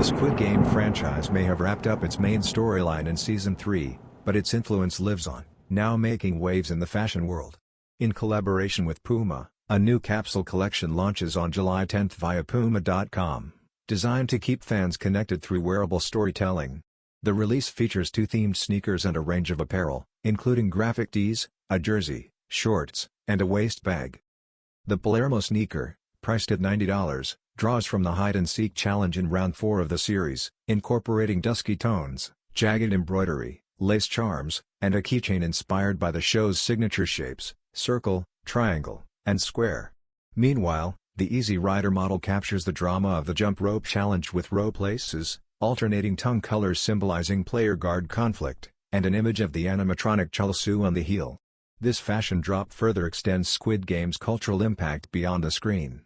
The Squid Game franchise may have wrapped up its main storyline in Season 3, but its influence lives on, now making waves in the fashion world. In collaboration with Puma, a new capsule collection launches on July 10 via Puma.com, designed to keep fans connected through wearable storytelling. The release features 2 themed sneakers and a range of apparel, including graphic tees, a jersey, shorts, and a waist bag. The Palermo sneaker, priced at $90, draws from the hide-and-seek challenge in round 4 of the series, incorporating dusky tones, jagged embroidery, lace charms, and a keychain inspired by the show's signature shapes, circle, triangle, and square. Meanwhile, the Easy Rider model captures the drama of the jump rope challenge with rope laces, alternating tongue colors symbolizing player-guard conflict, and an image of the animatronic Cheol-Su on the heel. This fashion drop further extends Squid Game's cultural impact beyond the screen.